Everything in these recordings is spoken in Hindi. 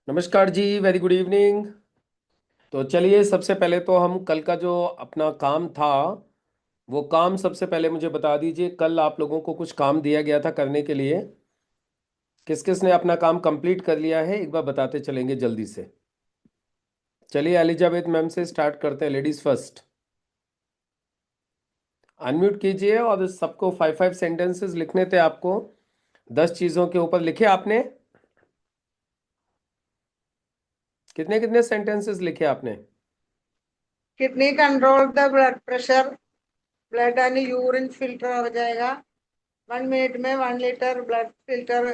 नमस्कार जी, वेरी गुड इवनिंग। तो चलिए, सबसे पहले तो हम कल का जो अपना काम था, वो काम सबसे पहले मुझे बता दीजिए। कल आप लोगों को कुछ काम दिया गया था करने के लिए। किस किस ने अपना काम कंप्लीट कर लिया है, एक बार बताते चलेंगे जल्दी से। चलिए, एलिजाबेथ मैम से स्टार्ट करते हैं, लेडीज फर्स्ट। अनम्यूट कीजिए और सबको 5 5 सेंटेंसेस लिखने थे आपको। 10 चीजों के ऊपर लिखे आपने। कितने कितने सेंटेंसेस लिखे आपने? Kidney control the blood pressure, blood and urine filter हो जाएगा। 1 मिनट में 1 लीटर ब्लड फिल्टर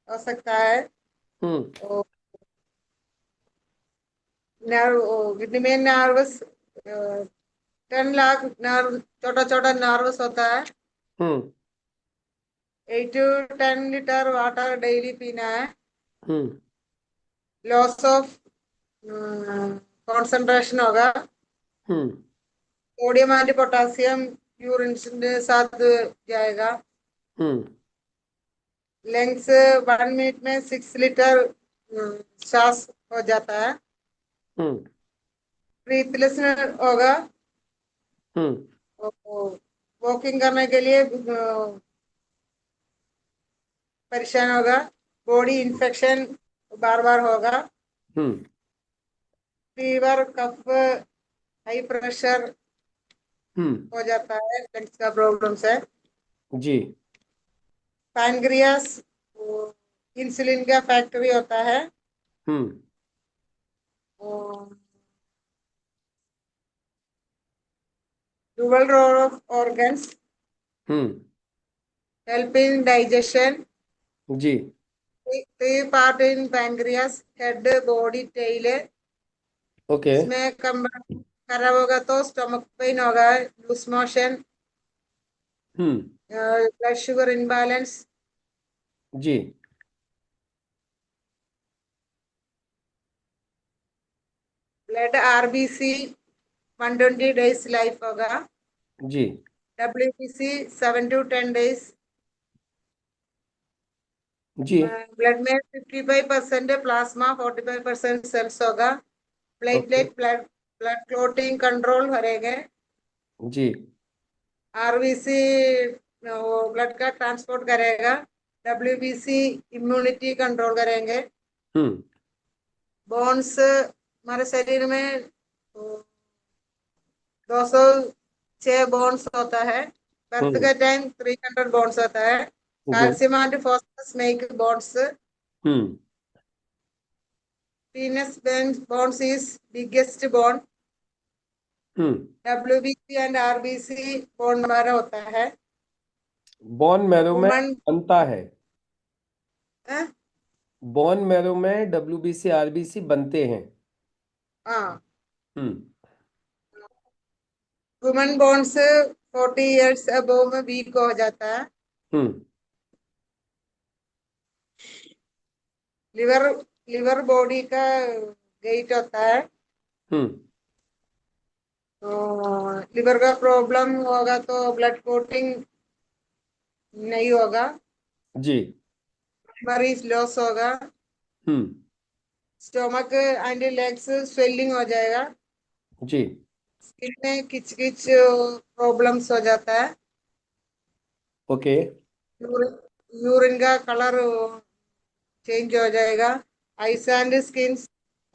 हो सकता है। हम्म। तो नर्व, किडनी में नर्वस 10 लाख नर्व, छोटा छोटा नर्वस होता है। हम्म। 8 to 10 लीटर वाटर डेली पीना है। हम्म। लॉस ऑफ कंसंट्रेशन होगा। हम्म। सोडियम एंड पोटासियम यूरिन के साथ जाएगा। हम्म। लेंस 1 मिनट में 6 लीटर सांस हो जाता है। हम्म। ब्रीथलेस होगा। हम्म। वॉकिंग करने के लिए परेशान होगा। बॉडी इन्फेक्शन बार बार होगा। Hmm. Fever, cough, high pressure hmm. हो जाता है, लंग्स का प्रॉब्लम्स है। जी। पैनक्रियास इंसुलिन का फैक्ट्री होता है। Hmm. Dual role of organs, hmm. Helping digestion. जी। Three part in pancreas, head, body, tail. Okay. इसमें कम खराब होगा तो स्टमक पेन होगा, loose motion, hmm. Blood sugar imbalance. जी। ब्लड आरबीसी 120 डेज लाइफ होगा। जी। WBC 7 to 10 days. जी। ब्लड में 55% प्लाज्मा, 45% सेल्स होगा। Okay. Platelet, blood blood clotting control करेंगे। जी। आरबीसी वो ब्लड का ट्रांसपोर्ट करेगा। डब्ल्यूबीसी इम्यूनिटी कंट्रोल करेंगे। हम्म। बोन्स हमारे शरीर में 206 बोन्स होता है। बर्थ हम्म। के टाइम 300 बोन्स होता है। Good. Calcium and phosphorus make bones. Hmm. पीनस bones is biggest bone. Hmm. WBC and RBC bone हमारा होता है। बोन मैरो में वुमन, बनता है। बोन मैरो में डब्ल्यूबीसी आरबीसी बनते हैं। हाँ, हम्म। वुमन बोन्स 40 years अबव में वीक हो जाता है। हम्म। लिवर लिवर बॉडी का गेट होता है। हम्म। तो लिवर का प्रॉब्लम होगा तो ब्लड कोटिंग नहीं होगा। जी। मरीज लॉस होगा। हम्म। स्टोमक एंड लेग्स स्वेलिंग हो जाएगा। जी। स्किन में किच किच प्रॉब्लम्स हो जाता है। ओके। यूरिन यूरिन का कलर चेंज हो जाएगा। Eyes and skin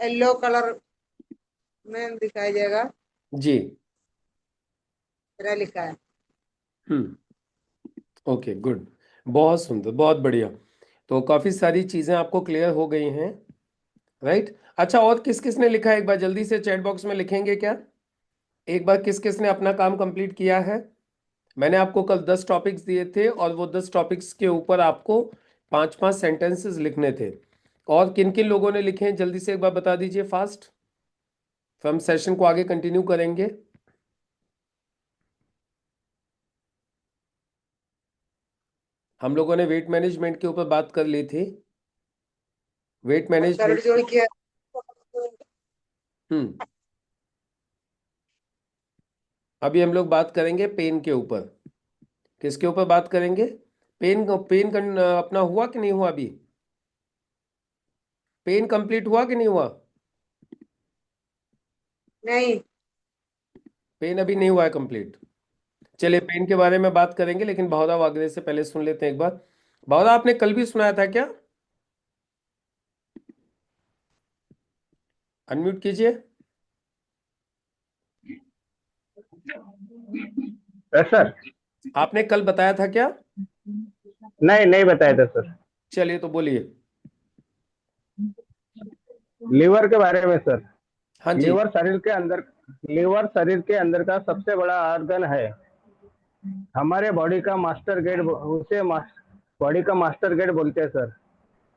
yellow colour में दिखाई देगा। जी। मेरा लिखा है। हम्म। Okay, good. बहुत सुंदर, बहुत बढ़िया। तो काफी सारी चीजें आपको क्लियर हो गई हैं। राइट। अच्छा, और किस किस ने लिखा है, एक बार जल्दी से चैट बॉक्स में लिखेंगे क्या? एक बार किस किस ने अपना काम कंप्लीट किया है? मैंने आपको कल 10 टॉपिक्स दिए थे और वो 10 टॉपिक्स के ऊपर आपको 5 5 सेंटेंसेस लिखने थे। और किन किन लोगों ने लिखे हैं, जल्दी से एक बार बता दीजिए फास्ट। फिर हम सेशन को आगे कंटिन्यू करेंगे। हम लोगों ने वेट मैनेजमेंट के ऊपर बात कर ली थी। वेट दर्द मैनेजमेंट। जोड़ किया। हम्म। अभी हम लोग बात करेंगे पेन के ऊपर। किसके ऊपर बात करेंगे? पेन पेन अपना हुआ कि नहीं हुआ अभी? पेन कंप्लीट हुआ कि नहीं हुआ? नहीं। पेन अभी नहीं हुआ है कंप्लीट। चलिए पेन के बारे में बात करेंगे, लेकिन बहुधा वागरे से पहले सुन लेते हैं एक बार। बहुधा आपने कल भी सुनाया था क्या? अनम्यूट कीजिए। सर आपने कल बताया था क्या? नहीं नहीं बताया था सर। चलिए तो बोलिए। लीवर के बारे में सर। हाँ जी। लीवर शरीर के अंदर का सबसे बड़ा ऑर्गन है। हमारे बॉडी का मास्टर गेट, उसे बॉडी का मास्टर गेट बोलते हैं सर।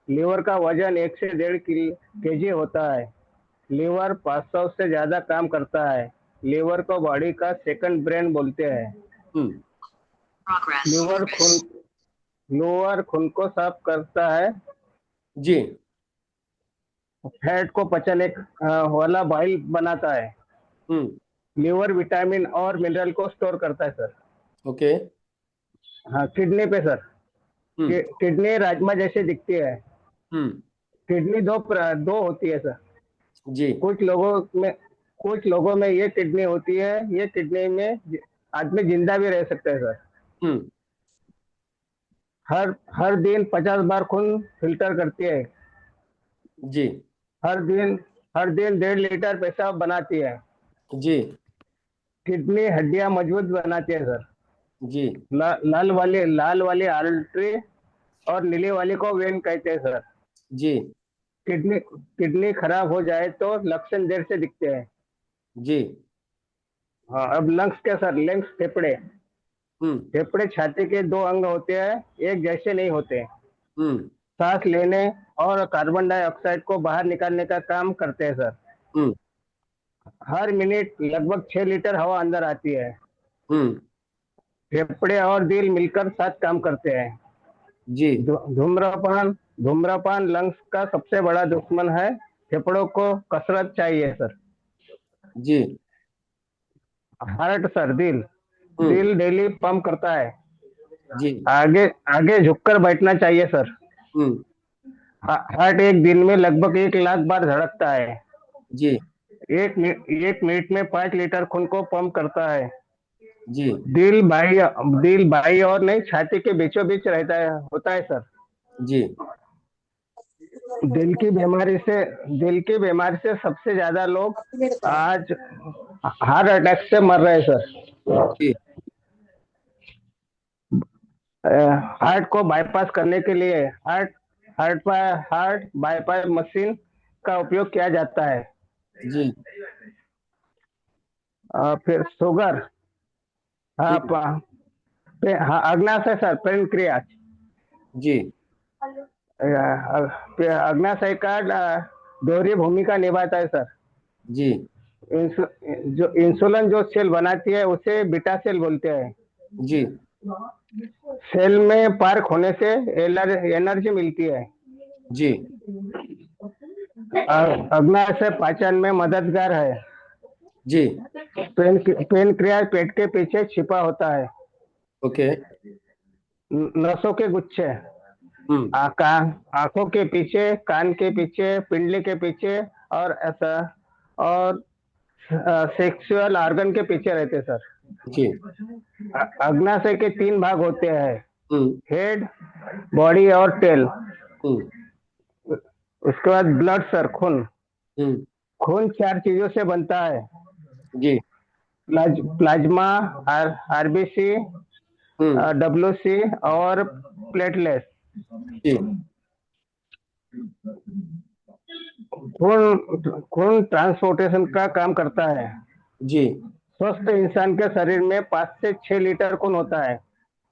लीवर का वजन 1 से 1.5 केजी होता है। लीवर 500 से ज्यादा काम करता है। लीवर को बॉडी का सेकंड ब्रेन बोलते हैं। हम्म। लीवर खून लीवर खून को साफ करता है। जी। फैट को पचने वाला बाइल बनाता है। हम्म। लीवर विटामिन और मिनरल को स्टोर करता है सर। ओके। हाँ, किडनी पे सर। हम्म। किडनी राजमा जैसे दिखती है। हम्म। किडनी दो होती है सर। जी। कुछ लोगों में कुछ लोगों में ये किडनी होती है। ये किडनी में आदमी जिंदा भी रह सकता है सर। हम्म। हर हर दिन 50 बार खून फिल्टर करती है। जी। हर दिन 1.5 लीटर पेशाब बनाती है। जी। किडनी हड्डियां मजबूत बनाती है सर। जी। लाल वाली आर्टरी और नीली वाली को वेन कहते हैं सर। जी। किडनी खराब हो जाए तो लक्षण देर से दिखते हैं। जी। हाँ, अब लंग्स क्या सर? लंग्स फेफड़े। हम्म। फेफड़े छाती के दो अंग होते हैं, एक जैसे नहीं होते। हम्म। सांस लेने और कार्बन डाइऑक्साइड को बाहर निकालने का काम करते हैं सर। हम्म। हर मिनट लगभग 6 लीटर हवा अंदर आती है। हम्म। फेफड़े और दिल मिलकर साथ काम करते हैं। जी। धूम्रपान धूम्रपान लंग्स का सबसे बड़ा दुश्मन है। फेफड़ों को कसरत चाहिए सर। जी। हार्ट सर, दिल हम्म। दिल डेली पंप करता है। जी। आगे आगे झुककर बैठना चाहिए सर। हम्म। हार्ट एक दिन में लगभग 1 लाख बार धड़कता है। जी। एक मिनट में 5 लीटर खून को पंप करता है। जी। दिल बाई और नहीं, छाती के बीचों बीच रहता है होता है सर। जी। दिल की बीमारी से दिल की बीमारी से सबसे ज्यादा लोग आज हार्ट अटैक से मर रहे हैं सर। जी। हार्ट को बाईपास करने के लिए हार्ट बाईपास मशीन का उपयोग किया जाता है। जी। फिर शुगर। हाँ, हम्म। हाँ, अग्नाशय सर, पेनक्रियास। जी। अग्नाशय का दोहरी भूमिका निभाता है सर। जी। इंसुलिन जो सेल बनाती है उसे बीटा सेल बोलते हैं। जी। सेल में पार्क होने से एनर्जी मिलती है। जी। अग्नाशय पाचन में मददगार है। जी। पेनक्रियास पेट के पीछे छिपा होता है। ओके। नसों के गुच्छे। हम्म। आका आंखों के पीछे, कान के पीछे, पिंडली के पीछे और ऐसा, और सेक्सुअल ऑर्गन के पीछे रहते सर। जी। अग्नाशय के 3 भाग होते हैं। हम्म। हेड, बॉडी और टेल। हम्म। उसके बाद ब्लड सर, खून। हम्म। खून 4 चीजों से बनता है। जी। प्लाज्मा, आरबीसी, हम्म। डब्ल्यूसी और प्लेटलेट। जी। खून खून ट्रांसपोर्टेशन का काम करता है। जी। स्वस्थ इंसान के शरीर में 5 से 6 लीटर खून होता है।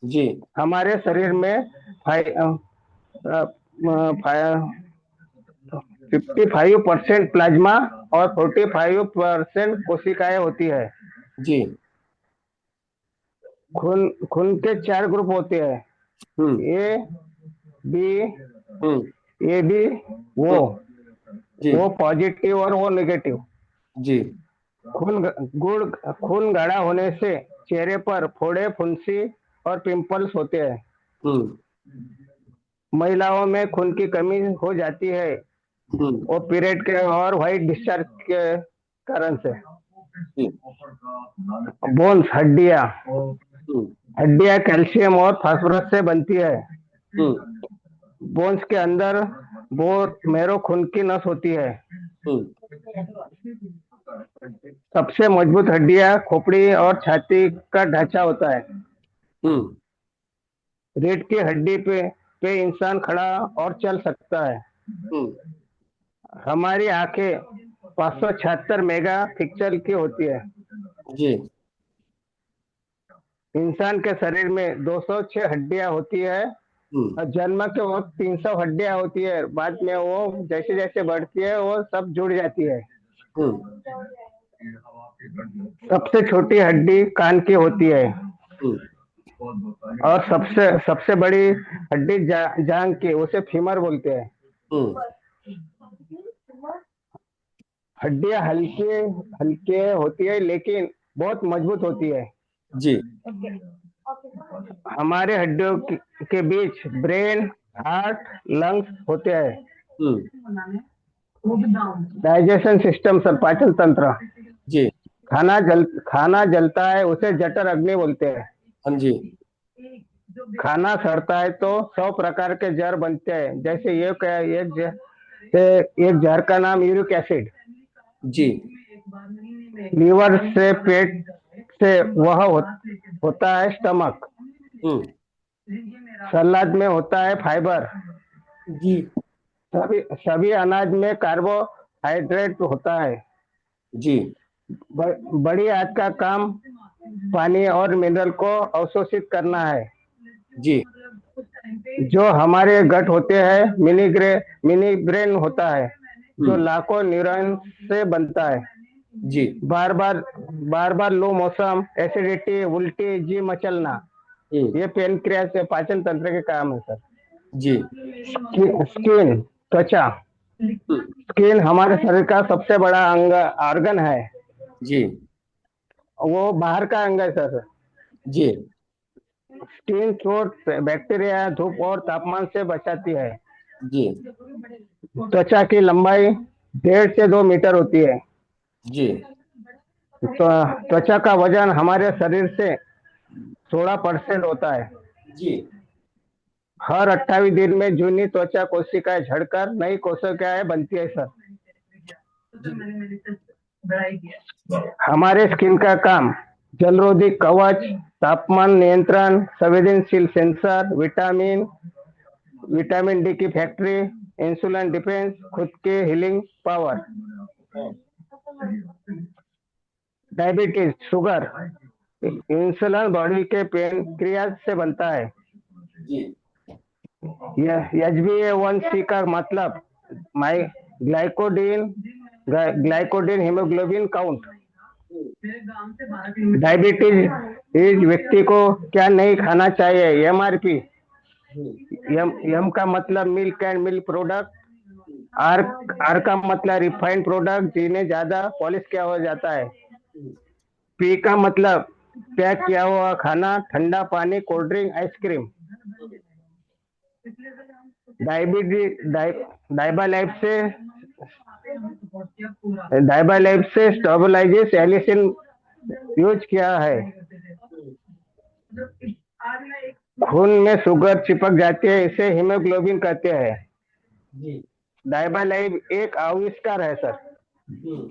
जी। हमारे शरीर में 55% प्लाज्मा और 45% कोशिकाएं होती है। जी। खून के 4 ग्रुप होते हैं। हम्म। A B hmm. A B वो हम्म। जी। वो पॉजिटिव और वो नेगेटिव। जी। खून गुड़ खून गाढ़ा होने से चेहरे पर फोड़े, फुंसी और पिंपल्स होते हैं। हम्म। महिलाओं में खून की कमी हो जाती है। वो पीरियड के और व्हाइट डिस्चार्ज के कारण से। जी। बोन्स, हड्डियां। हम्म। हड्डियां कैल्शियम और फास्फोरस से बनती है। हम्म। बोन्स के अंदर मेरो खून की नस होती है। हम्म। सबसे मजबूत हड्डियां खोपड़ी और छाती का ढांचा होता है। हम्म। रीढ़ की हड्डी पे इंसान खड़ा और चल सकता है। हम्म। हमारी आंखें 576 मेगा पिक्सल की होती है। जी। इंसान के शरीर में 206 हड्डियां होती है। हम्म। और जन्म के वक्त 300 हड्डियां होती है। बाद में वो जैसे जैसे बढ़ती है वो सब जुड़ जाती है। हम्म। सबसे छोटी हड्डी कान की होती है। हम्म। और सबसे सबसे बड़ी हड्डी जांग की, उसे फीमर बोलते हैं। हम्म। हड्डियां हल्के हल्के होती है लेकिन बहुत मजबूत होती है। जी। हमारे हड्डियों के बीच ब्रेन, हार्ट, लंग्स होते हैं। हम्म। डाइजेशन सिस्टम सर, पाचन तंत्र। जी। खाना जलता है उसे जठर अग्नि बोलते हैं। हाँ जी। खाना सड़ता है तो 100 प्रकार के जहर बनते हैं। जैसे एक जहर का नाम यूरिक एसिड। जी। लीवर से पेट से होता है स्टमक। हम्म। सलाद में होता है फाइबर। जी। सभी अनाज में कार्बोहाइड्रेट होता है। जी। बड़ी आंत का काम पानी और मिनरल को अवशोषित करना है। जी। जो हमारे गट होते हैं, मिनी ब्रेन होता है जो लाखों न्यूरॉन से बनता है। जी। बार बार लो मोशन, एसिडिटी, उल्टी, जी मचलना, हम्म। ये पेनक्रियास से पाचन तंत्र के काम है सर। जी। स्किन, त्वचा। हम्म। स्किन हमारे शरीर का सबसे बड़ा ऑर्गन है। जी। वो बाहर का अंग है सर। जी। स्किन चोट, बैक्टीरिया, धूप और तापमान से बचाती है। जी। त्वचा की लंबाई 1.5 से 2 मीटर होती है। जी। तो त्वचा का वजन हमारे शरीर से 16% होता है। जी। हर 28 दिन में जूनी त्वचा कोशिकाएं झड़कर नई कोशिकाएं बनती है सर। हमारे स्किन का काम जलरोधी कवच, तापमान नियंत्रण, संवेदनशील सेंसर, विटामिन डी की फैक्ट्री, इंसुलिन डिफेंस, खुद के healing power. Diabetes, sugar, insulin body के पेनक्रियास से बनता है। जी। HbA1c का मतलब माई ग्लाइकोडिन हीमोग्लोबिन काउंट। डायबिटीज इस व्यक्ति को क्या नहीं खाना चाहिए। MRP, यम का मतलब milk and milk product. R का मतलब रिफाइंड प्रोडक्ट जिन्हें ज्यादा पॉलिश किया हो जाता है। पी का मतलब पैक किया हुआ खाना, ठंडा पानी, कोल्ड ड्रिंक, आइसक्रीम। डाइबा लाइफ से स्टेबलाइजेस एलिसिन यूज किया है। खून में शुगर चिपक जाती है, इसे हीमोग्लोबिन कहते हैं। जी। डाइबा लाइफ एक आविष्कार है सर। हम्म।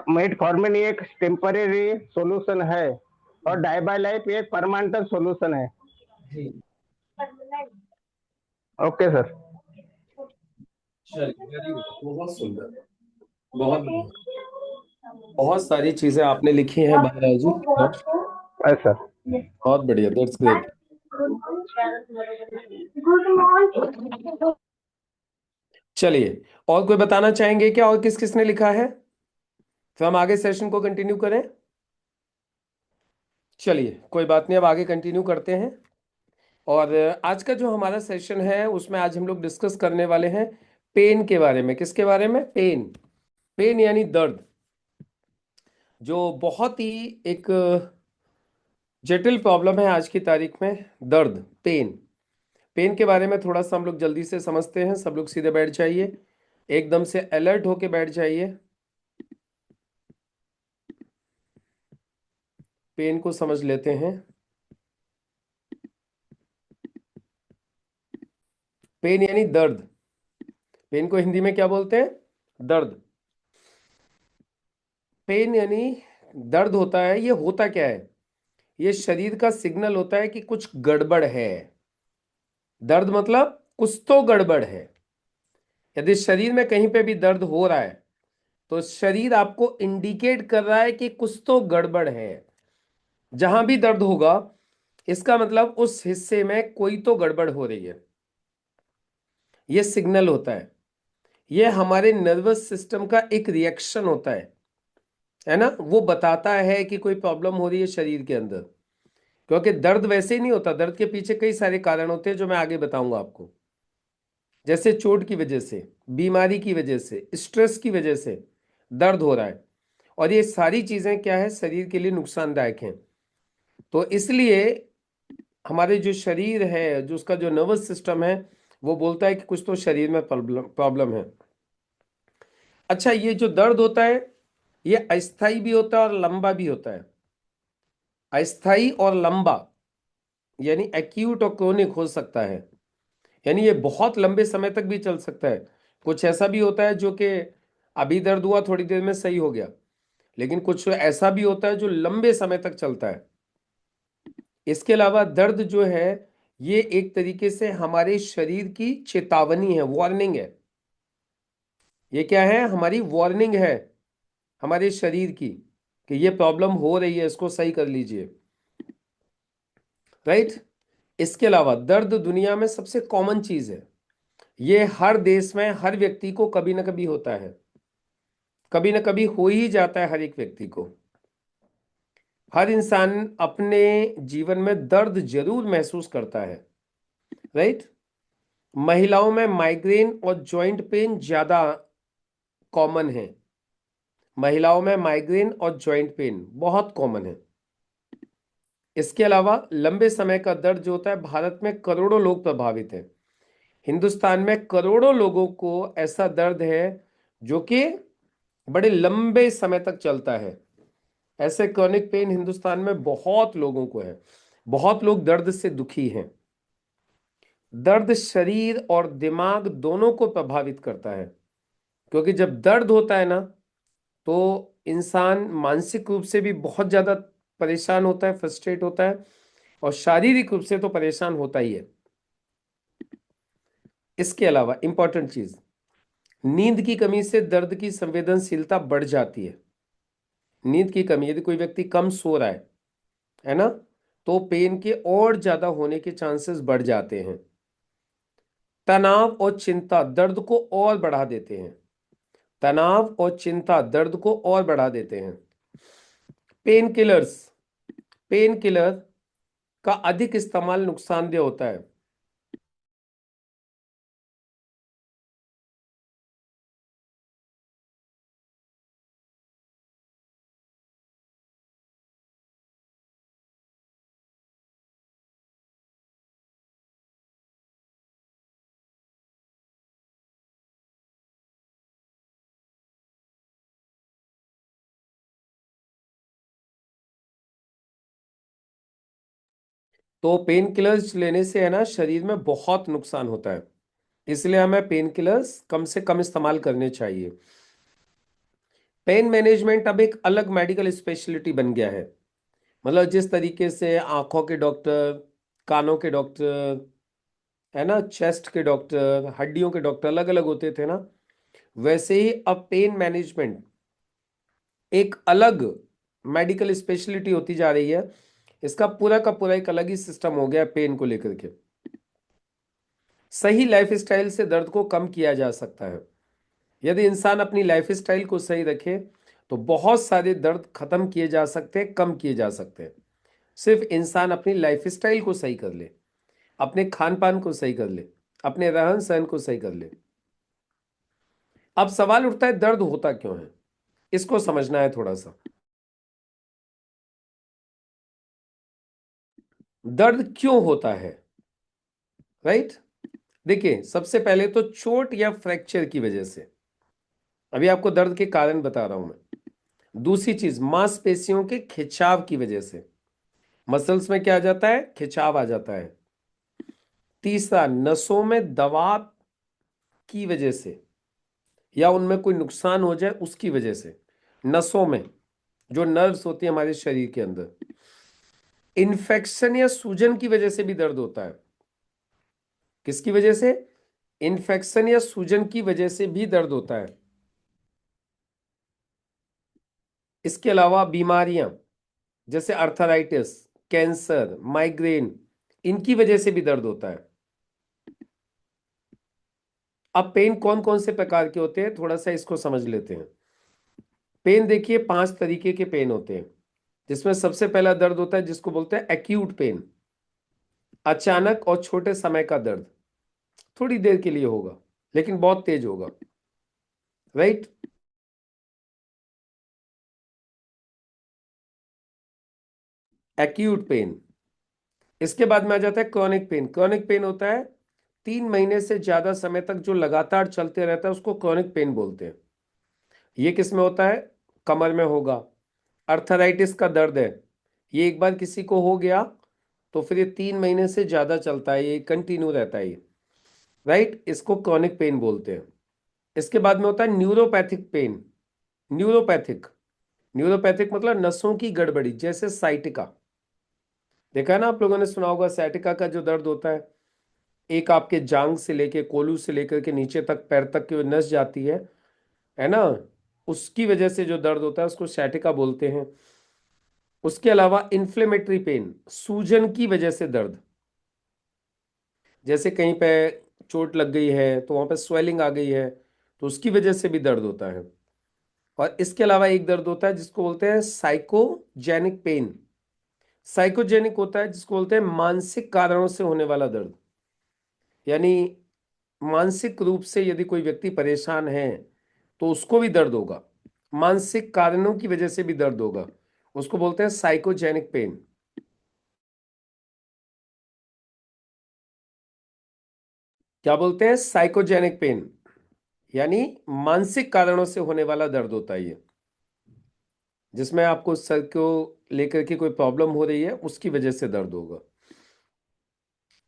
मेटफॉर्मिन एक टेम्परेरी सॉल्यूशन है और डाइबा लाइफ एक परमानेंट सॉल्यूशन है। जी। Okay sir. चलिए, वेरी गुड, बहुत सुंदर, बहुत बढ़िया। बहुत सारी चीजें आपने लिखी हैं बलराज जी। सर। बहुत बढ़िया, दैट्स ग्रेट। चलिए, और कोई बताना चाहेंगे क्या, और किस किसने लिखा है, तो हम आगे सेशन को कंटिन्यू करें। चलिए, कोई बात नहीं, अब आगे कंटिन्यू करते हैं। और आज का जो हमारा सेशन है उसमें आज हम लोग डिस्कस करने वाले हैं पेन के बारे में। किसके बारे में? पेन। पेन यानी दर्द, जो बहुत ही एक जटिल प्रॉब्लम है आज की तारीख में। दर्द, पेन। पेन के बारे में थोड़ा सा हम लोग जल्दी से समझते हैं। सब लोग सीधे बैठ जाइए। एकदम से अलर्ट होके बैठ जाइए, पेन को समझ लेते हैं। पेन यानी दर्द। पेन को हिंदी में क्या बोलते हैं? दर्द। पेन यानी दर्द होता है। ये होता क्या है? ये शरीर का सिग्नल होता है कि कुछ गड़बड़ है। दर्द मतलब कुछ तो गड़बड़ है। यदि शरीर में कहीं पे भी दर्द हो रहा है तो शरीर आपको इंडिकेट कर रहा है कि कुछ तो गड़बड़ है। जहां भी दर्द होगा इसका मतलब उस हिस्से में कोई तो गड़बड़ हो रही है। ये सिग्नल होता है। ये हमारे नर्वस सिस्टम का एक रिएक्शन होता है ना। वो बताता है कि कोई प्रॉब्लम हो रही है शरीर के अंदर। क्योंकि दर्द वैसे ही नहीं होता, दर्द के पीछे कई सारे कारण होते हैं जो मैं आगे बताऊंगा आपको। जैसे चोट की वजह से, बीमारी की वजह से, स्ट्रेस की वजह से दर्द हो रहा है। और ये सारी चीजें क्या है, शरीर के लिए नुकसानदायक हैं। तो इसलिए हमारे जो शरीर है, जो उसका जो नर्वस सिस्टम है, वो बोलता है कि कुछ तो शरीर में प्रॉब्लम प्रॉब्लम है। अच्छा, ये जो दर्द होता है ये अस्थाई भी होता है और लंबा भी होता है। अस्थाई और लंबा यानी एक्यूट और क्रोनिक हो सकता है। यानी ये बहुत लंबे समय तक भी चल सकता है। कुछ ऐसा भी होता है जो कि अभी दर्द हुआ, थोड़ी देर में सही हो गया। लेकिन कुछ ऐसा भी होता है जो लंबे समय तक चलता है। इसके अलावा दर्द जो है ये एक तरीके से हमारे शरीर की चेतावनी है, वार्निंग है। ये क्या है? हमारी वार्निंग है हमारे शरीर की कि ये प्रॉब्लम हो रही है, इसको सही कर लीजिए। राइट। इसके अलावा दर्द दुनिया में सबसे कॉमन चीज है। ये हर देश में हर व्यक्ति को कभी ना कभी होता है, कभी ना कभी हो ही जाता है हर एक व्यक्ति को। हर इंसान अपने जीवन में दर्द जरूर महसूस करता है। राइट। महिलाओं में माइग्रेन और जॉइंट पेन ज्यादा कॉमन है। महिलाओं में माइग्रेन और जॉइंट पेन बहुत कॉमन है। इसके अलावा लंबे समय का दर्द जो होता है, भारत में करोड़ों लोग प्रभावित हैं। हिंदुस्तान में करोड़ों लोगों को ऐसा दर्द है जो कि बड़े लंबे समय तक चलता है। ऐसे क्रॉनिक पेन हिंदुस्तान में बहुत लोगों को है। बहुत लोग दर्द से दुखी हैं। दर्द शरीर और दिमाग दोनों को प्रभावित करता है। क्योंकि जब दर्द होता है ना तो इंसान मानसिक रूप से भी बहुत ज्यादा परेशान होता है, फ्रस्ट्रेट होता है। और शारीरिक रूप से तो परेशान होता ही है। इसके अलावा इंपॉर्टेंट चीज, नींद की कमी से दर्द की संवेदनशीलता बढ़ जाती है। नींद की कमी, यदि कोई व्यक्ति कम सो रहा है ना, तो पेन के और ज्यादा होने के चांसेस बढ़ जाते हैं। तनाव और चिंता दर्द को और बढ़ा देते हैं। तनाव और चिंता दर्द को और बढ़ा देते हैं। पेन किलर्स, पेन किलर का अधिक इस्तेमाल नुकसानदेह होता है। तो पेन किलर्स लेने से है ना शरीर में बहुत नुकसान होता है। इसलिए हमें पेन किलर्स कम से कम इस्तेमाल करने चाहिए। पेन मैनेजमेंट अब एक अलग मेडिकल स्पेशलिटी बन गया है। मतलब जिस तरीके से आंखों के डॉक्टर, कानों के डॉक्टर, है ना, चेस्ट के डॉक्टर, हड्डियों के डॉक्टर अलग अलग होते थे ना, वैसे ही अब पेन मैनेजमेंट एक अलग मेडिकल स्पेशलिटी होती जा रही है। इसका पूरा का पूरा एक अलग ही सिस्टम हो गया है पेन को लेकर के। सही लाइफस्टाइल से दर्द को कम किया जा सकता है। यदि इंसान अपनी लाइफस्टाइल को सही रखे तो बहुत सारे दर्द खत्म किए जा सकते हैं, कम किए जा सकते हैं। सिर्फ इंसान अपनी लाइफस्टाइल को सही कर ले, अपने खान पान को सही कर ले, अपने रहन सहन को सही कर ले। अब सवाल उठता है दर्द होता क्यों है, इसको समझना है थोड़ा सा। दर्द क्यों होता है? राइट। देखिए, सबसे पहले तो चोट या फ्रैक्चर की वजह से। अभी आपको दर्द के कारण बता रहा हूं मैं। दूसरी चीज, मांसपेशियों के खिंचाव की वजह से, मसल्स में क्या आ जाता है, खिंचाव आ जाता है। तीसरा, नसों में दबाव की वजह से, या उनमें कोई नुकसान हो जाए उसकी वजह से, नसों में जो नर्व्स होती है हमारे शरीर के अंदर, इन्फेक्शन या सूजन की वजह से भी दर्द होता है। किसकी वजह से, इन्फेक्शन या सूजन की वजह से भी दर्द होता है। इसके अलावा बीमारियां जैसे अर्थराइटिस, कैंसर, माइग्रेन, इनकी वजह से भी दर्द होता है। अब पेन कौन कौन से प्रकार के होते हैं, थोड़ा सा इसको समझ लेते हैं। पेन देखिए 5 तरीके के पेन होते हैं, जिसमें सबसे पहला दर्द होता है जिसको बोलते हैं एक्यूट पेन, अचानक और छोटे समय का दर्द, थोड़ी देर के लिए होगा लेकिन बहुत तेज होगा, राइट। Acute pain. इसके बाद में आ जाता है क्रॉनिक पेन। क्रॉनिक पेन होता है 3 महीने से ज्यादा समय तक जो लगातार चलते रहता है, उसको क्रॉनिक पेन बोलते हैं। ये किस में होता है, कमर में होगा। अर्थराइटिस का दर्द है, ये एक बार किसी को हो गया तो फिर ये 3 महीने से ज्यादा चलता है, ये कंटिन्यू रहता है ये, राइट, इसको क्रॉनिक पेन बोलते हैं। इसके बाद में होता है न्यूरोपैथिक पेन। न्यूरोपैथिक, न्यूरोपैथिक मतलब नसों की गड़बड़ी, जैसे साइटिका। देखा है ना आप लोगों ने, सुना होगा साइटिका का जो दर्द होता है, एक आपके जांग से लेके, कोलू से लेकर के नीचे तक, पैर तक की नस जाती है ना, उसकी वजह से जो दर्द होता है उसको साइटिका बोलते हैं। उसके अलावा इन्फ्लेमेटरी पेन, सूजन की वजह से दर्द, जैसे कहीं पे चोट लग गई है तो वहां पे स्वेलिंग आ गई है, तो उसकी वजह से भी दर्द होता है। और इसके अलावा एक दर्द होता है जिसको बोलते हैं साइकोजेनिक पेन। साइकोजेनिक होता है जिसको बोलते हैं मानसिक कारणों से होने वाला दर्द, यानी मानसिक रूप से यदि कोई व्यक्ति परेशान है तो उसको भी दर्द होगा, मानसिक कारणों की वजह से भी दर्द होगा, उसको बोलते हैं साइकोजेनिक पेन। क्या बोलते हैं, साइकोजेनिक पेन, यानी मानसिक कारणों से होने वाला दर्द होता है ये, जिसमें आपको सर को लेकर के कोई प्रॉब्लम हो रही है उसकी वजह से दर्द होगा।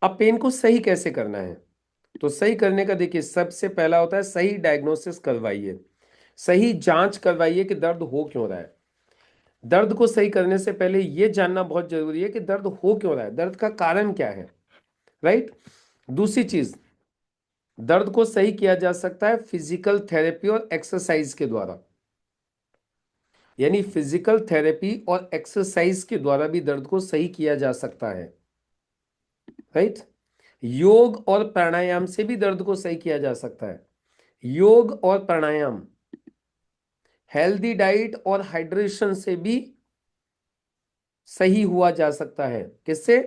अब पेन को सही कैसे करना है, तो सही करने का देखिए, सबसे पहला होता है सही डायग्नोसिस करवाइए, सही जांच करवाइए कि दर्द हो क्यों रहा है। दर्द को सही करने से पहले यह जानना बहुत जरूरी है कि दर्द हो क्यों रहा है, दर्द का कारण क्या है, राइट। दूसरी चीज, दर्द को सही किया जा सकता है फिजिकल थेरेपी और एक्सरसाइज के द्वारा, यानी फिजिकल थेरेपी और एक्सरसाइज के द्वारा भी दर्द को सही किया जा सकता है, राइट। योग और प्राणायाम से भी दर्द को सही किया जा सकता है। योग और प्राणायाम, हेल्दी डाइट और हाइड्रेशन से भी सही हुआ जा सकता है। किससे,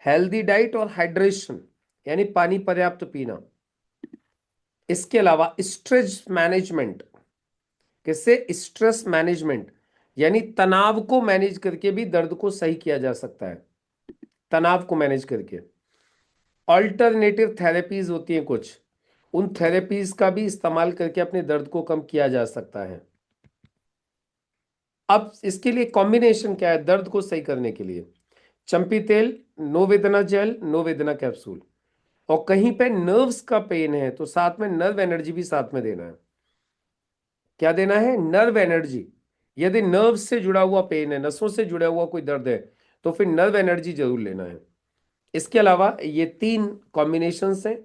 हेल्दी डाइट और हाइड्रेशन, यानी पानी पर्याप्त पीना। इसके अलावा स्ट्रेस मैनेजमेंट, किससे, स्ट्रेस मैनेजमेंट, यानी तनाव को मैनेज करके भी दर्द को सही किया जा सकता है, तनाव को मैनेज करके। अल्टरनेटिव थेरेपीज होती हैं कुछ, उन थेरेपीज का भी इस्तेमाल करके अपने दर्द को कम किया जा सकता है। अब इसके लिए कॉम्बिनेशन क्या है दर्द को सही करने के लिए, चंपी तेल, नो वेदना जेल, नो वेदना कैप्सूल। और कहीं पे नर्व्स का पेन है तो साथ में नर्व एनर्जी भी साथ में देना है। क्या देना है, नर्व एनर्जी। यदि नर्व से जुड़ा हुआ पेन है, नसों से जुड़ा हुआ कोई दर्द है, तो फिर नर्व एनर्जी जरूर लेना है। इसके अलावा ये 3 कॉम्बिनेशन हैं,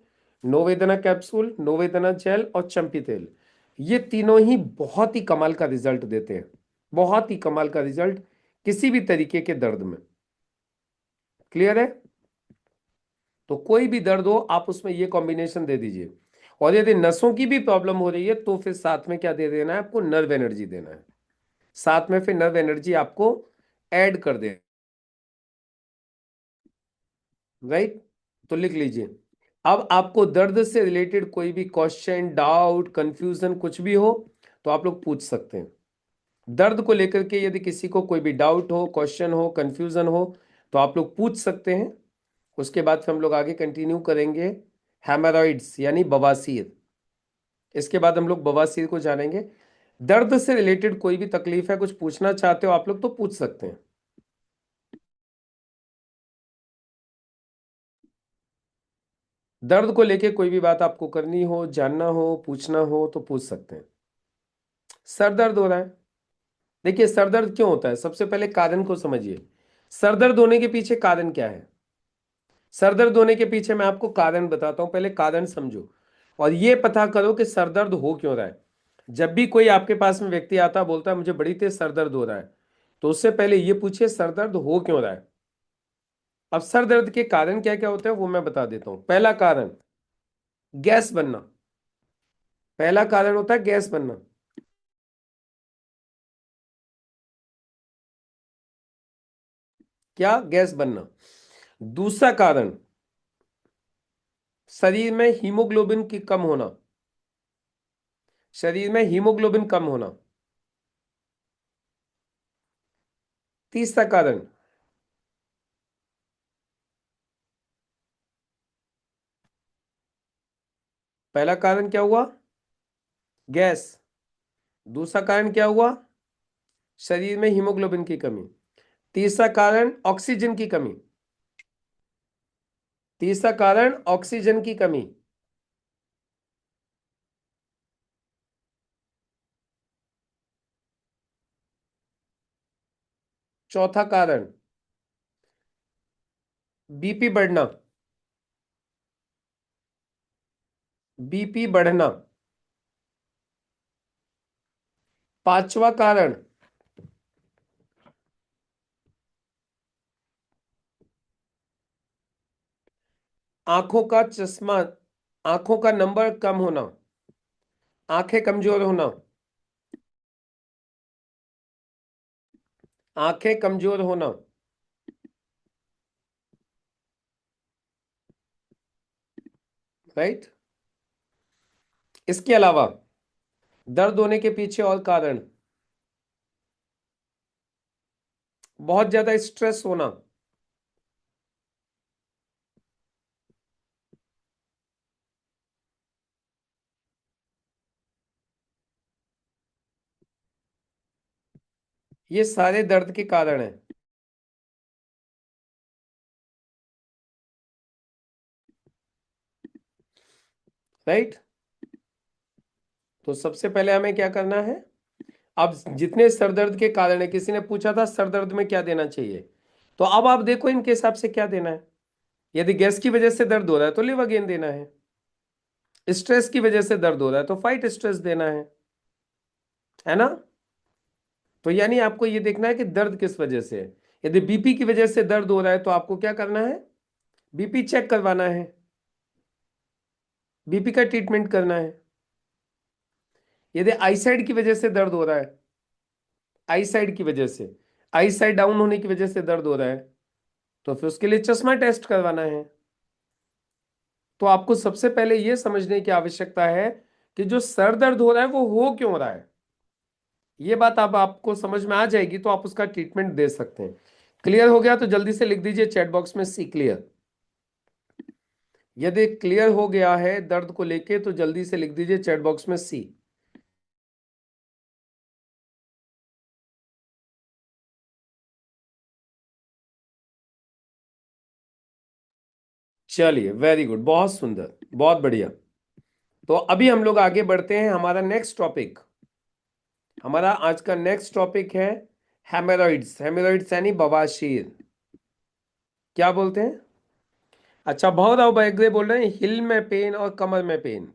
नो वेदना कैप्सूल, नो वेदना जेल और चंपी तेल, ये तीनों ही बहुत ही कमाल का रिजल्ट देते हैं, बहुत ही कमाल का रिजल्ट किसी भी तरीके के दर्द में। क्लियर है, तो कोई भी दर्द हो आप उसमें ये कॉम्बिनेशन दे दीजिए। और यदि नसों की भी प्रॉब्लम हो रही है तो फिर साथ में क्या दे देना है आपको, नर्व एनर्जी देना है, साथ में फिर नर्व एनर्जी आपको ऐड कर दे, राइट। तो लिख लीजिए, अब आपको दर्द से रिलेटेड कोई भी क्वेश्चन, डाउट, कंफ्यूजन कुछ भी हो तो आप लोग पूछ सकते हैं। दर्द को लेकर के यदि किसी को कोई भी डाउट हो, क्वेश्चन हो, कंफ्यूजन हो, तो आप लोग पूछ सकते हैं। उसके बाद फिर हम लोग आगे कंटिन्यू करेंगे हेमोरॉइड्स यानी बवासीर। इसके बाद हम लोग बवासीर को जानेंगे। दर्द से रिलेटेड कोई भी तकलीफ है, कुछ पूछना चाहते हो आप लोग तो पूछ सकते हैं। दर्द को लेके कोई भी बात आपको करनी हो, जानना हो, पूछना हो तो पूछ सकते हैं। सर दर्द हो रहा है, देखिए सर दर्द क्यों होता है, सबसे पहले कारण को समझिए। सर दर्द होने के पीछे कारण क्या है? सर दर्द होने के पीछे मैं आपको कारण बताता हूं, पहले कारण समझो और ये पता करो कि सर दर्द हो क्यों रहा है। जब भी कोई आपके पास में व्यक्ति आता बोलता है मुझे बड़ी तेज सर दर्द हो रहा है, तो उससे पहले ये पूछिए सर दर्द हो क्यों रहा है। अब सर दर्द के कारण क्या क्या होते हैं वो मैं बता देता हूं। पहला कारण गैस बनना, पहला कारण होता है गैस बनना। क्या? गैस बनना। दूसरा कारण शरीर में हीमोग्लोबिन की कम होना, शरीर में हीमोग्लोबिन कम होना। तीसरा कारण पहला कारण क्या हुआ? गैस। दूसरा कारण क्या हुआ? शरीर में हीमोग्लोबिन की कमी। तीसरा कारण ऑक्सीजन की कमी। तीसरा कारण ऑक्सीजन की कमी। चौथा कारण बीपी बढ़ना, बीपी बढ़ना। पांचवा कारण आंखों का चश्मा, आंखों का नंबर कम होना, आंखें कमजोर होना, आंखें कमजोर होना। राइट। इसके अलावा दर्द होने के पीछे और कारण बहुत ज्यादा स्ट्रेस होना, ये सारे दर्द के कारण हैं। राइट। तो सबसे पहले हमें क्या करना है, अब जितने सर दर्द के कारण है, किसी ने पूछा था सर दर्द में क्या देना चाहिए, तो अब आप देखो इनके हिसाब से क्या देना है। यदि गैस की वजह से दर्द हो रहा है तो लिवागेन देना है, स्ट्रेस की वजह से दर्द हो रहा है तो फाइट स्ट्रेस देना है ना। तो यानी आपको ये देखना है कि दर्द किस वजह से है। यदि बीपी की वजह से दर्द हो रहा है तो आपको क्या करना है, बीपी चेक करवाना है, बीपी का ट्रीटमेंट करना है। यदि आईसाइड की वजह से दर्द हो रहा है, आईसाइड की वजह से, आईसाइड डाउन होने की वजह से दर्द हो रहा है, तो फिर उसके लिए चश्मा टेस्ट करवाना है। तो आपको सबसे पहले यह समझने की आवश्यकता है कि जो सर दर्द हो रहा है वो हो क्यों रहा है। ये बात अब आपको समझ में आ जाएगी तो आप उसका ट्रीटमेंट दे सकते हैं। क्लियर हो गया तो जल्दी से लिख दीजिए चैट बॉक्स में सी क्लियर। यदि क्लियर हो गया है दर्द को लेके तो जल्दी से लिख दीजिए चैट बॉक्स में सी। चलिए वेरी गुड, बहुत सुंदर, बहुत बढ़िया। तो अभी हम लोग आगे बढ़ते हैं। हमारा नेक्स्ट टॉपिक, हमारा आज का नेक्स्ट टॉपिक है हेमोरॉइड्स। हेमोरॉइड्स यानी बवासीर। क्या बोलते हैं? अच्छा, भवराव बैगरे बोल रहे हैं हिल में पेन और कमर में पेन।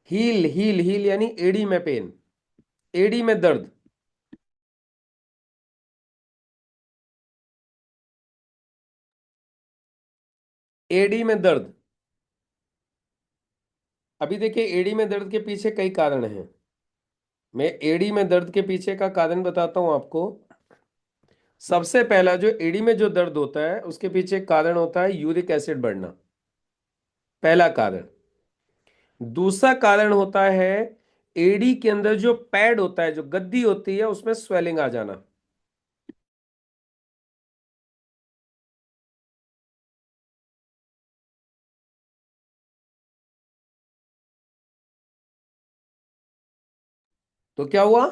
हील हील हील यानी एड़ी में पेन, एड़ी में दर्द। एड़ी में दर्द। अभी देखिए एड़ी में दर्द के पीछे कई कारण हैं। मैं एड़ी में दर्द के पीछे का कारण बताता हूं आपको। सबसे पहला जो एड़ी में जो दर्द होता है उसके पीछे कारण होता है यूरिक एसिड बढ़ना, पहला कारण। दूसरा कारण होता है एड़ी के अंदर जो पैड होता है, जो गद्दी होती है, उसमें स्वेलिंग आ जाना। तो क्या हुआ?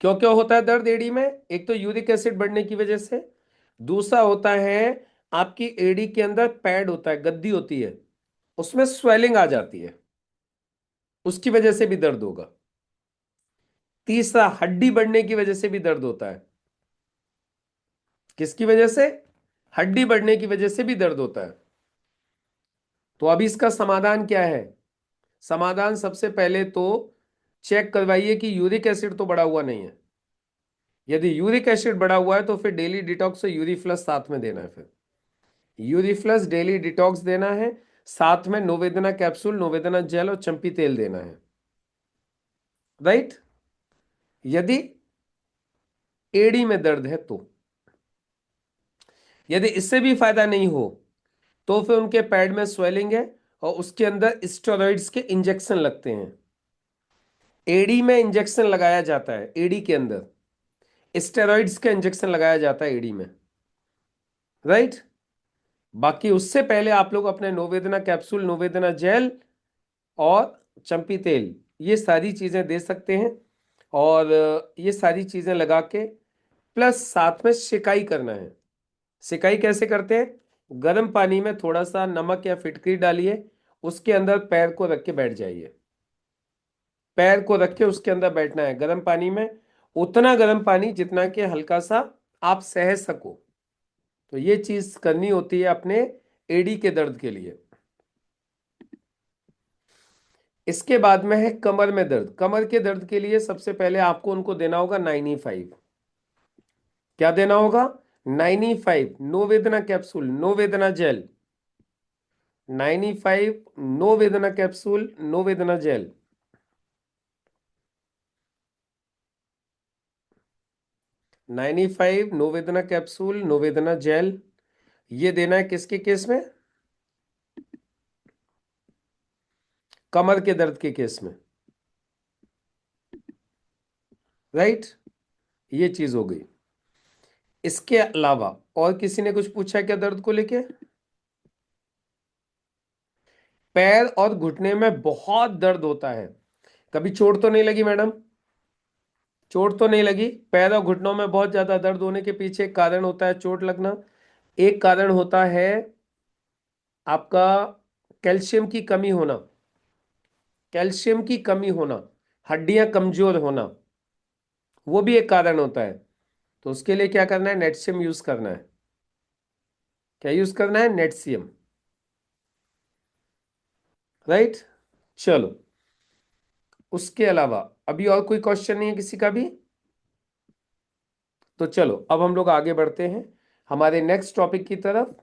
क्यों क्यों होता है दर्द एडी में? एक तो यूरिक एसिड बढ़ने की वजह से, दूसरा होता है आपकी एडी के अंदर पैड होता है, गद्दी होती है, उसमें स्वेलिंग आ जाती है, उसकी वजह से भी दर्द होगा। तीसरा, हड्डी बढ़ने की वजह से भी दर्द होता है। किसकी वजह से? हड्डी बढ़ने की वजह से भी दर्द होता है। तो अभी इसका समाधान क्या है? समाधान सबसे पहले तो चेक करवाइए कि यूरिक एसिड तो बढ़ा हुआ नहीं है। यदि यूरिक एसिड बढ़ा हुआ है तो फिर डेली डिटॉक्स और यूरिफ्लस साथ में देना है। फिर यूरिफ्लस डेली डिटॉक्स देना है, साथ में नोवेदना कैप्सूल, नोवेदना जेल और चंपी तेल देना है। राइट? यदि एडी में दर्द है तो, यदि इससे भी फायदा नहीं हो तो फिर उनके पैड में स्वेलिंग है और उसके अंदर स्टेरॉइड्स के इंजेक्शन लगते हैं। एडी में इंजेक्शन लगाया जाता है, एडी के अंदर स्टेरॉइड्स का इंजेक्शन लगाया जाता है एडी में। राइट? बाकी उससे पहले आप लोग अपने नोवेदना कैप्सूल, नोवेदना जेल और चंपी तेल, ये सारी चीजें दे सकते हैं। और ये सारी चीजें लगा के प्लस साथ में सिकाई करना है। सिकाई कैसे करते हैं? गर्म पानी में थोड़ा सा नमक या फिटकरी डालिए, उसके अंदर पैर को रख के बैठ जाइए। पैर को रख के उसके अंदर बैठना है गर्म पानी में, उतना गर्म पानी जितना कि हल्का सा आप सह सको। तो ये चीज करनी होती है अपने एडी के दर्द के लिए। इसके बाद में है कमर में दर्द। कमर के दर्द के लिए सबसे पहले आपको उनको देना होगा 9E5। क्या देना होगा? 9E5 नो वेदना कैप्सूल, नो वेदना जेल। 9E5 नो वेदना कैप्सूल, नो वेदना जेल। 9E5 नो वेदना कैप्सूल, नो वेदना जेल, ये देना है किसके केस में? कमर के दर्द के केस में। राइट? ये चीज हो गई। इसके अलावा और किसी ने कुछ पूछा क्या दर्द को लेके? पैर और घुटने में बहुत दर्द होता है। कभी चोट तो नहीं लगी मैडम? चोट तो नहीं लगी? पैर और घुटनों में बहुत ज्यादा दर्द होने के पीछे एक कारण होता है चोट लगना, एक कारण होता है आपका कैल्शियम की कमी होना। कैल्शियम की कमी होना, हड्डियां कमजोर होना, वो भी एक कारण होता है। तो उसके लिए क्या करना है? नेटशियम यूज करना है। क्या यूज करना है? नेटशियम। राइट? चलो, उसके अलावा अभी और कोई क्वेश्चन नहीं है किसी का भी? तो चलो अब हम लोग आगे बढ़ते हैं हमारे नेक्स्ट टॉपिक की तरफ।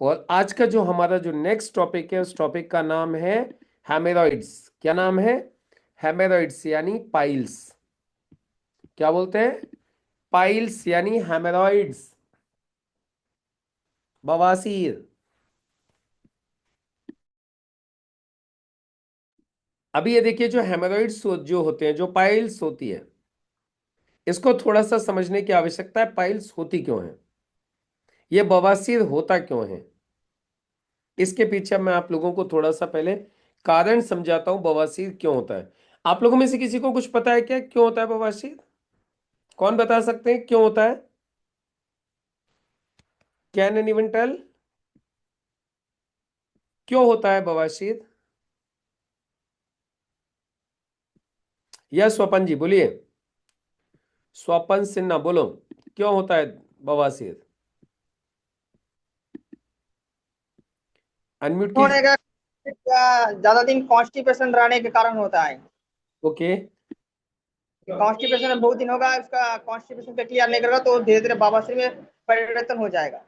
और आज का जो हमारा जो नेक्स्ट टॉपिक है, उस टॉपिक का नाम है हेमेरॉइड्स। क्या नाम है? हेमेरॉइड्स यानी पाइल्स। क्या बोलते हैं? पाइल्स यानी हेमेरॉइड्स, बवासीर। अभी ये देखिए, जो हेमेरॉइड्स जो होते हैं, जो पाइल्स होती है, इसको थोड़ा सा समझने की आवश्यकता है। पाइल्स होती क्यों है, ये बवासीर होता क्यों है, इसके पीछे मैं आप लोगों को थोड़ा सा पहले कारण समझाता हूं बवासीर क्यों होता है। आप लोगों में से किसी को कुछ पता है क्या क्यों होता है बवासीर? कौन बता सकते हैं क्यों होता है? कैन एनीवन टेल क्यों होता है बवासीर? यस स्वपन जी बोलिए। स्वपन सिन्हा बोलो, क्यों होता है बवासीर? अनम्यूट होने कीजिए। का ज्यादा दिन कॉन्स्टिपेशन रहने के कारण होता है। ओके। कॉन्स्टिपेशन बहुत दिन होगा, उसका कॉन्स्टिपेशन का क्लियर नहीं करेगा तो धीरे धीरे बवासीर में परिवर्तन हो जाएगा,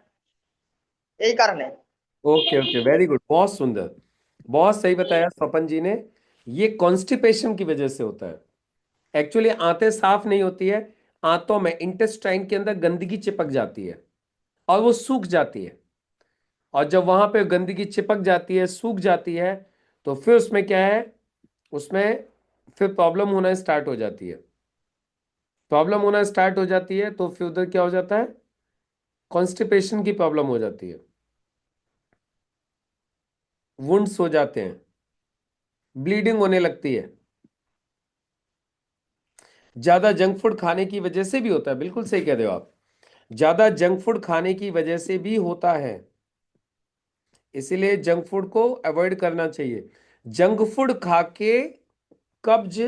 यही कारण है। ओके ओके, वेरी गुड, बहुत सुंदर, बहुत सही बताया स्वपन जी ने। ये कॉन्स्टिपेशन की वजह से होता है। एक्चुअली आंतें साफ नहीं होती है, आंतों में इंटेस्टाइन के अंदर गंदगी चिपक जाती है और वो सूख जाती है। और जब वहां पे गंदगी चिपक जाती है, सूख जाती है, तो फिर उसमें क्या है, उसमें फिर प्रॉब्लम होना स्टार्ट हो जाती है। प्रॉब्लम होना स्टार्ट हो जाती है तो फिर उधर क्या हो जाता है? कॉन्स्टिपेशन की प्रॉब्लम हो जाती है, वुंड्स हो जाते हैं, ब्लीडिंग होने लगती है। ज्यादा जंक फूड खाने की वजह से भी होता है, बिल्कुल सही कह रहे हो आप, ज्यादा जंक फूड खाने की वजह से भी होता है, इसीलिए जंक फूड को अवॉइड करना चाहिए। जंक फूड खा के कब्ज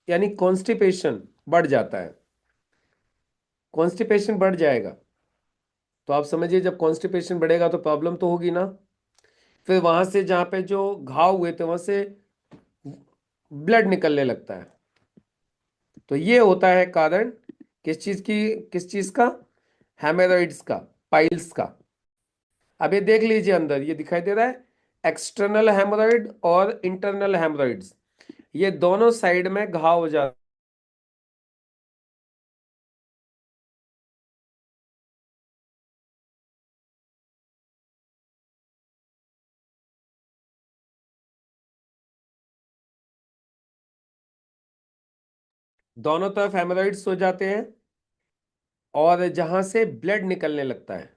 यानी कॉन्स्टिपेशन बढ़ जाता है, कॉन्स्टिपेशन बढ़ जाएगा, तो आप समझिए जब कॉन्स्टिपेशन बढ़ेगा तो प्रॉब्लम तो होगी ना। फिर वहां से जहां पे जो घाव हुए थे वहां से ब्लड निकलने लगता है, तो ये होता है कारण किस चीज का, हेमोरॉइड्स का, पाइल्स का। अब ये देख लीजिए अंदर ये दिखाई दे रहा है, एक्सटर्नल हेमोरॉइड और इंटरनल हेमोरॉइड्स, ये दोनों साइड में घाव हो जाता, दोनों तरफ हेमोरॉइड्स हो जाते हैं और जहां से ब्लड निकलने लगता है,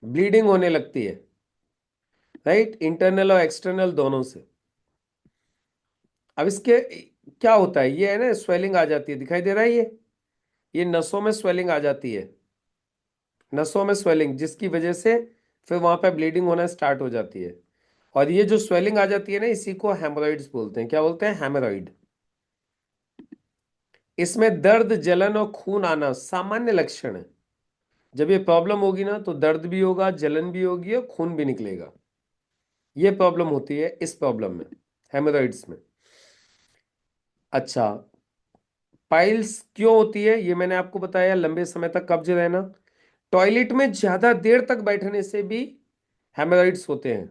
ब्लीडिंग होने लगती है, राइट, इंटरनल और एक्सटर्नल दोनों से। अब इसके क्या होता है, ये है ना स्वेलिंग आ जाती है, दिखाई दे रहा है ये नसों में स्वेलिंग आ जाती है, नसों में स्वेलिंग, जिसकी वजह से फिर वहां पे ब्लीडिंग होना स्टार्ट हो जाती है। और ये जो स्वेलिंग आ जाती है ना, इसी को हेमोरॉइड्स बोलते हैं। क्या बोलते हैं? हेमोरॉइड। इसमें दर्द, जलन और खून आना सामान्य लक्षण है। जब ये प्रॉब्लम होगी ना तो दर्द भी होगा, जलन भी होगी और खून भी निकलेगा। ये प्रॉब्लम होती है इस प्रॉब्लम में, हेमोरॉइड्स में। अच्छा, पाइल्स क्यों होती है ये मैंने आपको बताया, लंबे समय तक कब्ज रहना, टॉयलेट में ज्यादा देर तक बैठने से भी हेमोरॉइड्स होते हैं,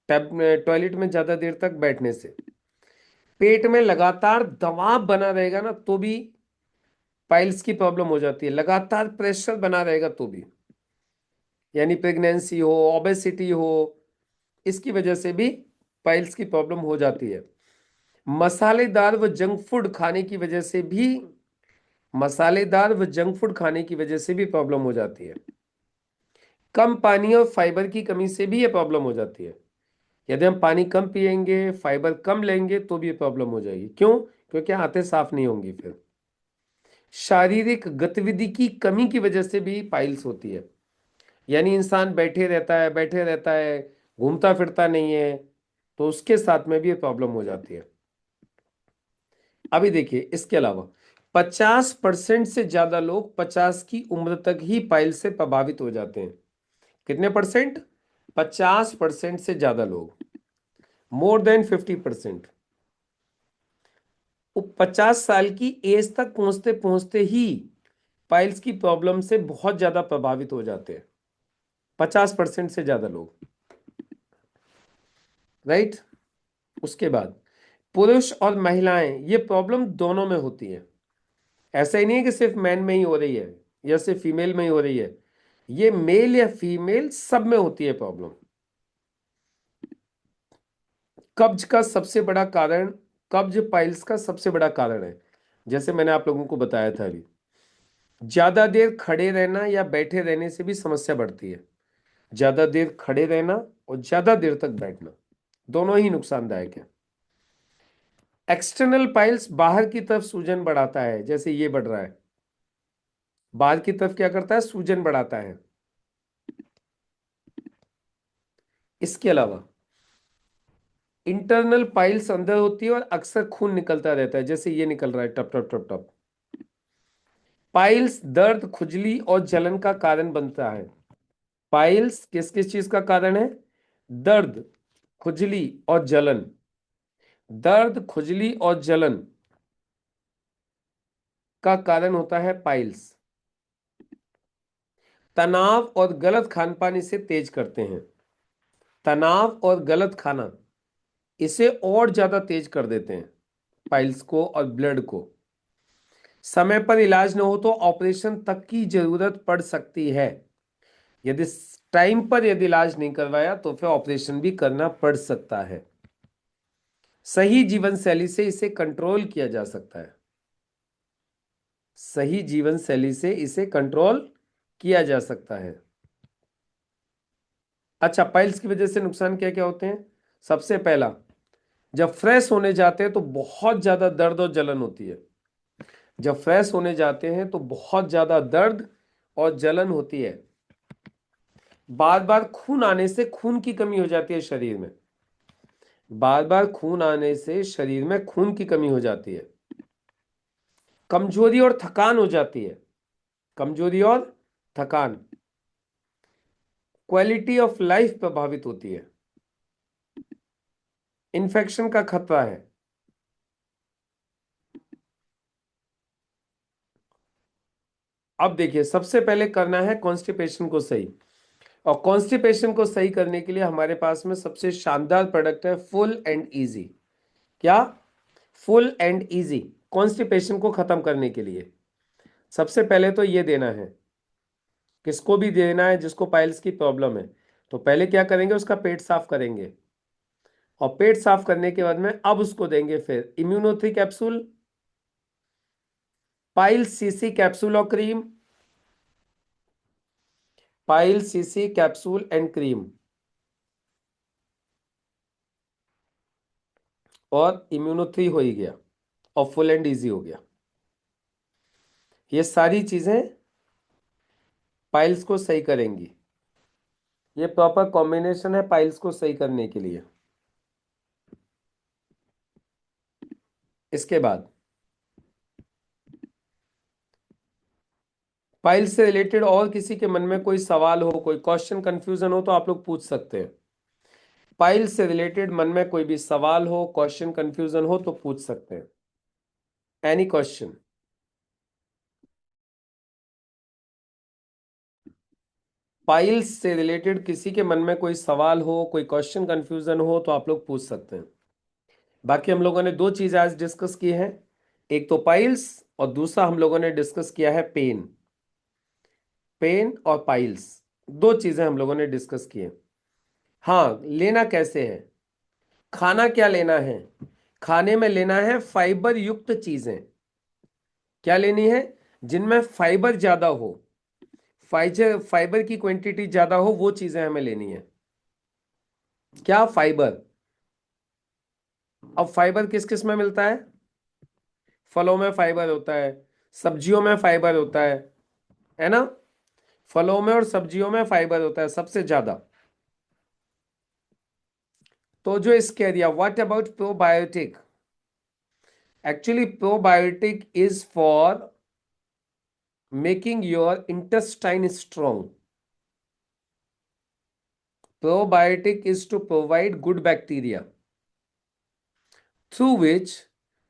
टॉयलेट में ज्यादा देर तक बैठने से, पेट में लगातार दबाव बना रहेगा ना तो भी पाइल्स की प्रॉब्लम हो जाती है, लगातार प्रेशर बना रहेगा तो भी, यानी प्रेगनेंसी हो, ओबेसिटी हो, इसकी वजह से भी पाइल्स की प्रॉब्लम हो जाती है। मसालेदार व जंक फूड खाने की वजह से भी, मसालेदार व जंक फूड खाने की वजह से भी प्रॉब्लम हो जाती है। कम पानी और फाइबर की कमी से भी ये प्रॉब्लम हो जाती है। यदि हम पानी कम पिएंगे, फाइबर कम लेंगे तो भी ये प्रॉब्लम हो जाएगी। क्यों? क्योंकि आंतें साफ नहीं होंगी। फिर शारीरिक गतिविधि की कमी की वजह से भी पाइल्स होती है, यानी इंसान बैठे रहता है, घूमता फिरता नहीं है, तो उसके साथ में भी ये प्रॉब्लम हो जाती है। अभी देखिए इसके अलावा 50% से ज्यादा लोग 50 की उम्र तक ही पाइल से प्रभावित हो जाते हैं। कितने परसेंट? 50% से ज्यादा लोग, मोर देन 50%। वो 50 साल की एज तक पहुंचते पहुंचते ही पाइल्स की प्रॉब्लम से बहुत ज्यादा प्रभावित हो जाते हैं, 50% से ज्यादा लोग, राइट। उसके बाद पुरुष और महिलाएं, ये प्रॉब्लम दोनों में होती है। ऐसा ही नहीं है कि सिर्फ मैन में ही हो रही है या सिर्फ फीमेल में ही हो रही है, ये मेल या फीमेल सब में होती है प्रॉब्लम। कब्ज का सबसे बड़ा कारण, कब्ज पाइल्स का सबसे बड़ा कारण है, जैसे मैंने आप लोगों को बताया था अभी। ज्यादा देर खड़े रहना या बैठे रहने से भी समस्या बढ़ती है। ज्यादा देर खड़े रहना और ज्यादा देर तक बैठना दोनों ही नुकसानदायक है। एक्सटर्नल पाइल्स बाहर की तरफ सूजन बढ़ाता है, जैसे ये बढ़ रहा है, बाहर की तरफ क्या करता है? सूजन बढ़ाता है। इसके अलावा इंटरनल पाइल्स अंदर होती है और अक्सर खून निकलता रहता है, जैसे ये निकल रहा है, टप टप टप टप। पाइल्स दर्द, खुजली और जलन का कारण बनता है। पाइल्स किस किस चीज का कारण है? दर्द, खुजली और जलन। दर्द, खुजली और जलन का कारण होता है पाइल्स। तनाव और गलत खान पान इसे तेज करते हैं। तनाव और गलत खाना इसे और ज्यादा तेज कर देते हैं, पाइल्स को और ब्लड को। समय पर इलाज न हो तो ऑपरेशन तक की जरूरत पड़ सकती है। यदि टाइम पर यदि इलाज नहीं करवाया तो फिर ऑपरेशन भी करना पड़ सकता है। सही जीवन शैली से इसे कंट्रोल किया जा सकता है। सही जीवन शैली से इसे कंट्रोल किया जा सकता है। अच्छा, पाइल्स की वजह से नुकसान क्या क्या होते हैं? सबसे पहला, जब फ्रेश होने जाते हैं तो बहुत ज्यादा दर्द और जलन होती है। जब फ्रेश होने जाते हैं तो बहुत ज्यादा दर्द और जलन होती है। बार बार खून आने से खून की कमी हो जाती है शरीर में। बार बार खून आने से शरीर में खून की कमी हो जाती है। कमजोरी और थकान हो जाती है। कमजोरी और थकान। क्वालिटी ऑफ लाइफ प्रभावित होती है। इन्फेक्शन का खतरा है। अब देखिए, सबसे पहले करना है कॉन्स्टिपेशन को सही। और कॉन्स्टिपेशन को सही करने के लिए हमारे पास में सबसे शानदार प्रोडक्ट है फुल एंड इजी। क्या? फुल एंड इजी कॉन्स्टिपेशन को खत्म करने के लिए सबसे पहले तो ये देना है। किसको भी देना है जिसको पाइल्स की प्रॉब्लम है। तो पहले क्या करेंगे, उसका पेट साफ करेंगे। और पेट साफ करने के बाद में अब उसको देंगे फिर इम्यूनो3 कैप्सूल, पाइल सीसी कैप्सूल और cream, pile CC capsule and cream, और इम्यूनो3 हो ही गया और फुल एंड इजी हो गया। ये सारी चीजें पाइल्स को सही करेंगी। ये प्रॉपर कॉम्बिनेशन है पाइल्स को सही करने के लिए। इसके बाद पाइल्स से रिलेटेड और किसी के मन में कोई सवाल हो, कोई क्वेश्चन कंफ्यूजन हो तो आप लोग पूछ सकते हैं। पाइल्स से रिलेटेड मन में कोई भी सवाल हो, क्वेश्चन कंफ्यूजन हो तो पूछ सकते हैं। Any question? पाइल्स से रिलेटेड किसी के मन में कोई सवाल हो, कोई क्वेश्चन कंफ्यूजन हो तो आप लोग पूछ सकते हैं। बाकी हम लोगों ने दो चीजें आज डिस्कस की हैं। एक तो पाइल्स और दूसरा हम लोगों ने डिस्कस किया है पेन। पेन और पाइल्स, दो चीजें हम लोगों ने डिस्कस की हैं। हाँ, लेना कैसे है, खाना क्या लेना है? खाने में लेना है फाइबर युक्त चीजें। क्या लेनी है? जिनमें फाइबर ज्यादा हो, फाइबर फाइबर की क्वांटिटी ज्यादा हो, वो चीजें हमें लेनी है। क्या? फाइबर। अब फाइबर किस किस में मिलता है? फलों में फाइबर होता है, सब्जियों में फाइबर होता है ना? फलों में और सब्जियों में फाइबर होता है सबसे ज्यादा। तो जो इसके area, what about probiotic? Actually probiotic is for making your intestine strong. Probiotic is to provide good bacteria through which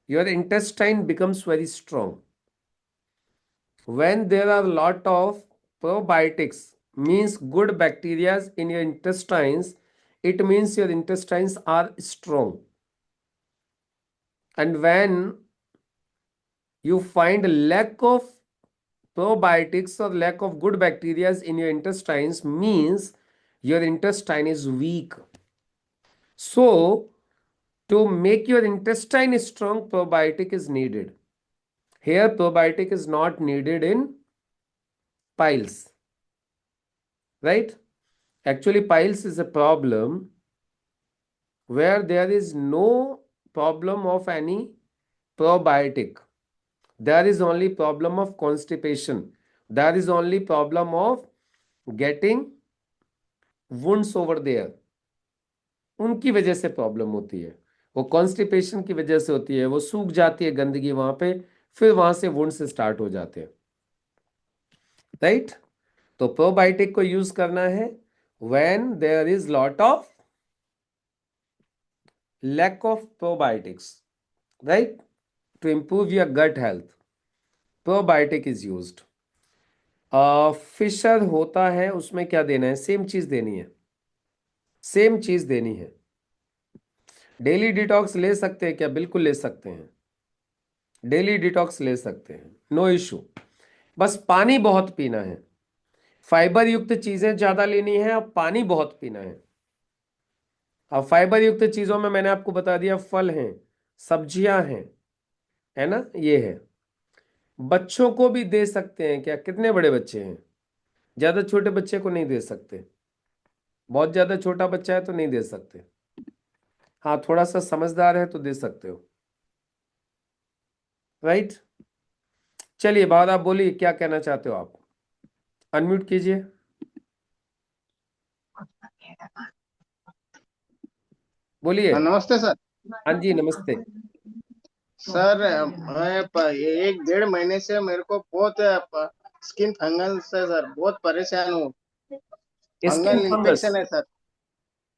your intestine becomes very strong. When there are a lot of probiotics, means good bacteria in your intestines, it means your intestines are strong. And when you find lack of probiotics or lack of good bacteria in your intestines, means your intestine is weak. So to make your intestine strong, probiotic is needed. Here, probiotic is not needed in piles, right? Actually, piles is a problem where there is no problem of any probiotic. There is only problem of constipation. There is only problem of getting wounds over there. उनकी वजह से प्रॉब्लम होती है, वो कॉन्स्टिपेशन की वजह से होती है, वो सूख जाती है गंदगी वहां पे, फिर वहां से वुंड्स स्टार्ट हो जाते हैं, राइट? तो प्रोबायोटिक को यूज करना है when there is lot of lack of probiotics, right? To improve your gut health, probiotic is used. फिशर होता है, उसमें क्या देना है? सेम चीज देनी है, सेम चीज देनी है। डेली डिटॉक्स ले सकते हैं क्या? बिल्कुल ले सकते हैं, डेली डिटॉक्स ले सकते हैं, नो इशू। बस पानी बहुत पीना है, फाइबर युक्त चीजें ज्यादा लेनी है और पानी बहुत पीना है। अब फाइबर युक्त चीजों में मैंने आपको बता दिया, फल हैं, सब्जियां हैं, है ना? ये है। बच्चों को भी दे सकते हैं क्या? कितने बड़े बच्चे हैं? ज्यादा छोटे बच्चे को नहीं दे सकते, बहुत ज्यादा छोटा बच्चा है तो नहीं दे सकते। हाँ, थोड़ा सा समझदार है तो दे सकते हो, राइट? चलिए बाद आप बोलिए क्या कहना चाहते हो आप, अनम्यूट कीजिए। बोलिए। नमस्ते सर। हाँ जी नमस्ते। सर एक 1.5 महीने से मेरे को बहुत स्किन फंगस है सर, बहुत परेशान हूँ। Skin fungal fungus. इन्फेक्शन है सर।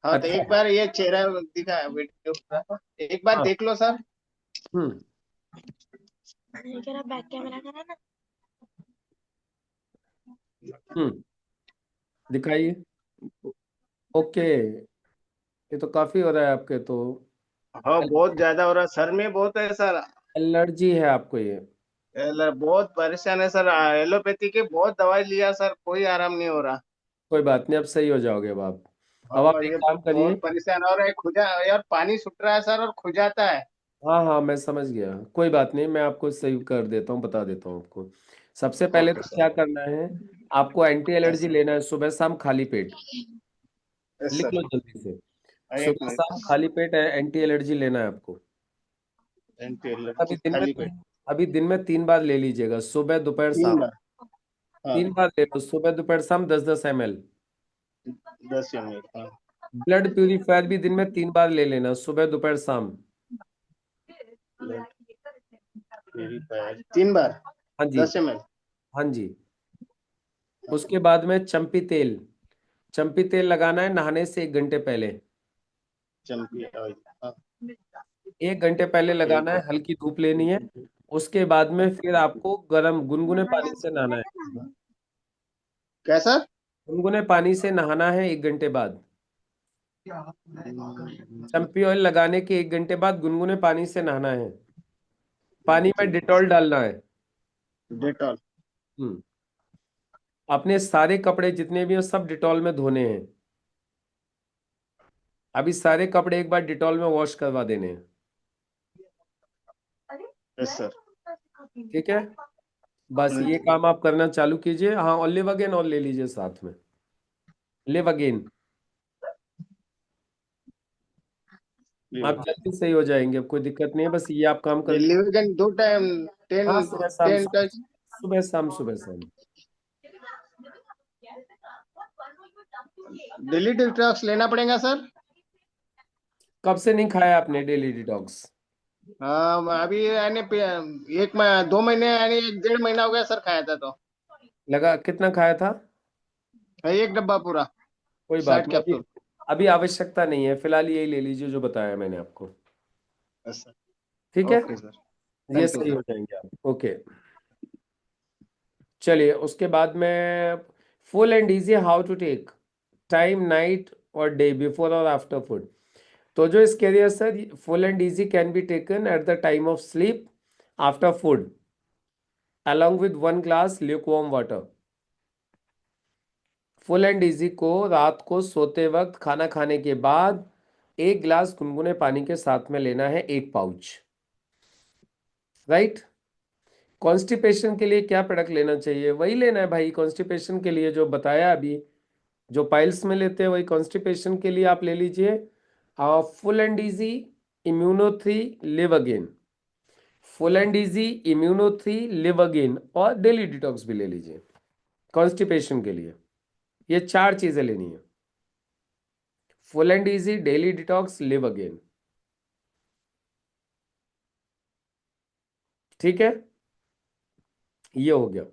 हाँ तो अच्छा। एक बार ये चेहरा दिखा वीडियो का, एक बार हाँ। देख लो सर। हम्म। हम्म। दिखाइए। ओके, ये तो काफी हो रहा है आपके तो। हाँ बहुत ज्यादा हो रहा है सर में, बहुत है सर। एलर्जी है आपको ये। बहुत परेशान है सर, एलोपैथी की बहुत दवाई लिया सर, कोई आराम नहीं हो रहा। कोई बात नहीं, अब सही हो जाओगे अब आप। अब आप और एक ये काम करिए। बहुत परेशान और है, खुजा यार पानी छूट रहा है सर और खुजाता है। हाँ हाँ मैं समझ गया, कोई बात नहीं, मैं आपको सही कर देता हूँ, बता देता हूँ आपको। सबसे पहले ओके तो सर। क्या करना है, आपको एंटी यस एलर्जी सर। लेना है सुबह शाम खाली पेट। यस लिख लो सर। जल्दी से। एक सुबह मिनट। शाम खाली पेट एंटी एलर्जी लेना है आपको। एंटी अभी एलर्जी दिन में खाली पेट। तीन अभी दिन में 3 बार ले लीजिएगा, सुबह दोपहर शाम। 3 बार। हाँ। 3 बार ले लो, सुबह दोपहर शाम 10-10 ml। 10 ml। हाँ। ब्लड प्यूरिफायर भी दिन में 3 बार ले लेना, सुबह दोपहर शाम। प्यूरीफायर 3 बार। हाँ जी। 10 ml। हाँ जी। उसके बाद में चंपी तेल, चंपी तेल लगाना है नहाने से 1 घंटे पहले। चंपी ऑयल। हाँ। 1 घंटे पहले लगाना है, एक। हल्की धूप लेनी है। उसके बाद में फिर आपको गर्म गुनगुने पानी से नहाना है। कैसा? गुनगुने पानी से नहाना है 1 घंटे बाद। चंपी ऑयल लगाने के 1 घंटे बाद गुनगुने पानी से नहाना है। पानी में ठीक है डिटॉल सर। डालना है। डेटॉल। हम्म। अपने सारे कपड़े जितने भी हैं सब डिटॉल में धोने हैं। अभी सारे कपड़े एक बार डिटॉल में वॉश करवा देने हैं। Yes sir. ठीक है, बस ये ठीक है। काम आप करना चालू कीजिए। हाँ, और लिव अगेन और ले लीजिए साथ में, लिव अगेन। आप लिवर। जल्दी सही हो जाएंगे, अब कोई दिक्कत नहीं है, बस ये आप काम कर ये लीजिए। Liver can 2 time. टेन। हाँ सुबह शाम, 10 टच। सुबह शाम सुबह शाम। डेली डिटॉक्स लेना पड़ेगा सर? कब से नहीं खाया आपने डेली डिटॉक्स? हाँ अभी यानी 2 महीने यानी 1.5 महीना हो गया सर, खाया था तो। लगा कितना खाया था? एक डब्बा पूरा। कोई बात साठ नहीं, अभी कैप्सूल अभी आवश्यकता नहीं है, फिलहाल यही ले लीजिए जो बताया मैंने आपको। Yes sir. ठीक है, ओके सर। ये थैंक यू सही सर। हो जाएंगे आप। ओके, चलिए उसके बाद में full and easy how to take time night और डे बिफोर और आफ्टर फूड। तो जो इसके लिए sir, full and easy can be taken at the time of sleep, after food, along with 1 glass lukewarm water. Full and easy को रात को सोते वक्त खाना खाने के बाद 1 गिलास गुनगुने पानी के साथ में लेना है, 1 पाउच। राइट। कॉन्स्टिपेशन के लिए क्या प्रोडक्ट लेना चाहिए? वही लेना है भाई, कॉन्स्टिपेशन के लिए जो बताया अभी, जो पाइल्स में लेते हैं वही कॉन्स्टिपेशन के लिए आप ले लीजिए। Full and easy immuno 3 live again, full and easy immuno 3 live again, और डेली डिटॉक्स भी ले लीजिए कॉन्स्टिपेशन के लिए। ये 4 चीजें लेनी है, full and easy, daily detox, live again. ठीक है, ये हो गया।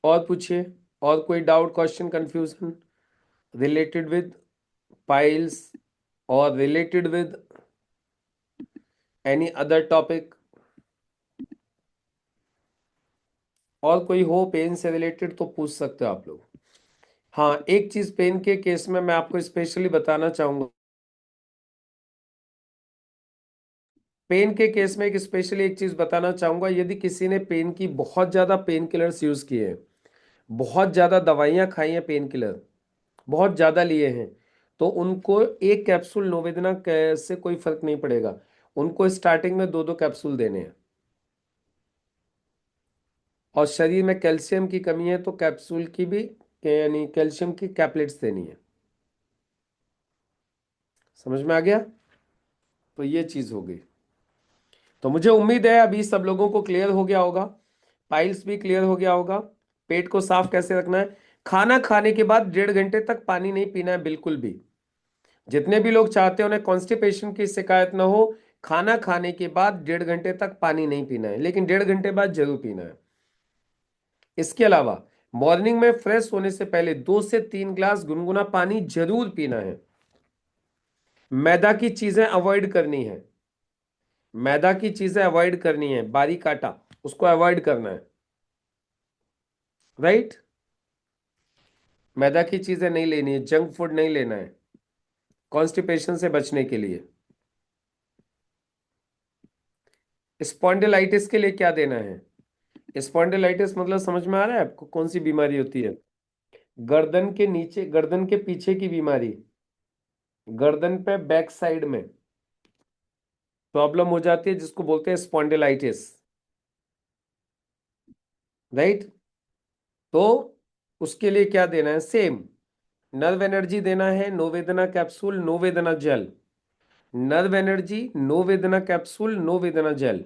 और पूछिए, और कोई doubt, question, confusion related with piles और related with any other topic? और कोई हो पेन से रिलेटेड तो पूछ सकते हो आप लोग। हाँ, एक चीज पेन के केस में मैं आपको स्पेशली बताना चाहूंगा। पेन के केस में एक स्पेशली एक चीज बताना चाहूंगा, यदि किसी ने पेन की बहुत ज्यादा पेन किलर्स यूज किए हैं, बहुत ज्यादा दवाइयां खाई हैं पेन किलर, बहुत ज्यादा लिए हैं, तो उनको एक कैप्सूल नोवेदना से कोई फर्क नहीं पड़ेगा। उनको स्टार्टिंग में 2-2 कैप्सूल देने हैं। और शरीर में कैल्शियम की कमी है तो कैप्सूल की भी, यानी कैल्शियम की कैप्लेट्स देनी है। समझ में आ गया? तो ये चीज हो गई। तो मुझे उम्मीद है अभी सब लोगों को क्लियर हो गया होगा, पाइल्स भी क्लियर हो गया होगा। पेट को साफ कैसे रखना है, खाना खाने के बाद 1.5 घंटे तक पानी नहीं पीना है बिल्कुल भी। जितने भी लोग चाहते हैं उन्हें कॉन्स्टिपेशन की शिकायत ना हो, खाना खाने के बाद 1.5 घंटे तक पानी नहीं पीना है, लेकिन 1.5 घंटे बाद जरूर पीना है। इसके अलावा मॉर्निंग में फ्रेश होने से पहले 2 से 3 ग्लास गुनगुना पानी जरूर पीना है। मैदा की चीजें अवॉइड करनी है, मैदा की चीजें अवॉइड करनी है, बारीक आटा उसको अवॉइड करना है, राइट। मैदा की चीजें नहीं लेनी है, जंक फूड नहीं लेना है कॉन्स्टिपेशन से बचने के लिए। स्पॉन्डिलाइटिस के लिए क्या देना है, स्पॉन्डिलाइटिस मतलब समझ में आ रहा है आपको, कौन सी बीमारी होती है? गर्दन के नीचे, गर्दन के पीछे की बीमारी, गर्दन पे बैक साइड में प्रॉब्लम हो जाती है जिसको बोलते हैं स्पॉन्डिलाइटिस, राइट। तो उसके लिए क्या देना है, सेम नर्व एनर्जी देना है, नो वेदना कैप्सूल, नो वेदना जेल। नर्व एनर्जी, नो वेदना कैप्सूल, नो वेदना जेल।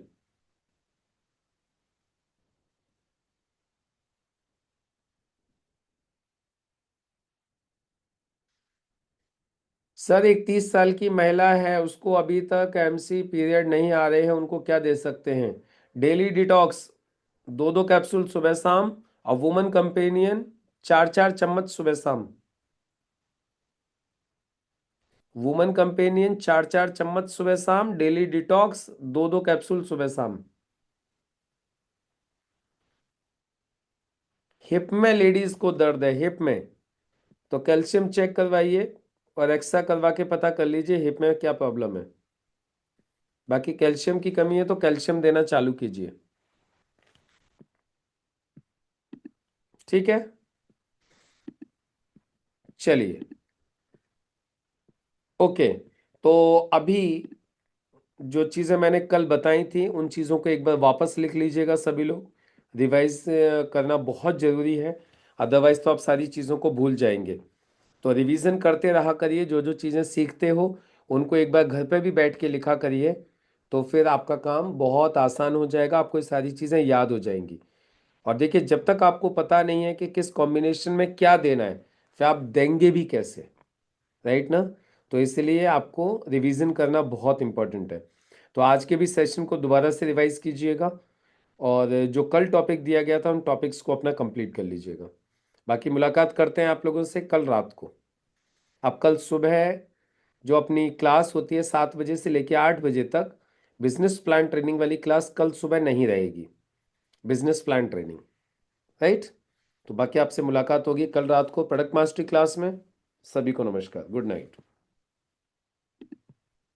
सर एक 30 साल की महिला है, उसको अभी तक एमसी पीरियड नहीं आ रहे हैं, उनको क्या दे सकते हैं? डेली डिटॉक्स 2-2 कैप्सूल सुबह शाम, और वुमन कंपेनियन 4-4 चम्मच सुबह शाम। वुमन कंपेनियन 4-4 चम्मच सुबह शाम, डेली डिटॉक्स 2-2 कैप्सूल सुबह शाम। हिप में लेडीज को दर्द है, हिप में, तो कैल्शियम चेक करवाइए और एक्सरा करवा के पता कर लीजिए हिप में क्या प्रॉब्लम है। बाकी कैल्शियम की कमी है तो कैल्शियम देना चालू कीजिए, ठीक है। चलिए, ओके। तो अभी जो चीज़ें मैंने कल बताई थी उन चीज़ों को एक बार वापस लिख लीजिएगा सभी लोग, रिवाइज करना बहुत ज़रूरी है, अदरवाइज तो आप सारी चीज़ों को भूल जाएंगे। तो रिवीजन करते रहा करिए, जो जो चीज़ें सीखते हो उनको एक बार घर पे भी बैठ के लिखा करिए, तो फिर आपका काम बहुत आसान हो जाएगा, आपको ये सारी चीज़ें याद हो जाएंगी। और देखिए जब तक आपको पता नहीं है कि किस कॉम्बिनेशन में क्या देना है, फिर आप देंगे भी कैसे, राइट ना। तो इसलिए आपको रिवीजन करना बहुत इंपॉर्टेंट है। तो आज के भी सेशन को दोबारा से रिवाइज कीजिएगा, और जो कल टॉपिक दिया गया था उन टॉपिक्स को अपना कंप्लीट कर लीजिएगा। बाकी मुलाकात करते हैं आप लोगों से कल रात को। अब कल सुबह जो अपनी क्लास होती है 7 बजे से लेकर 8 बजे तक, बिजनेस प्लान ट्रेनिंग वाली क्लास कल सुबह नहीं रहेगी, बिजनेस प्लान ट्रेनिंग, राइट। तो बाकी आपसे मुलाकात होगी कल रात को प्रोडक्ट मास्टरी क्लास में। सभी को नमस्कार, गुड नाइट।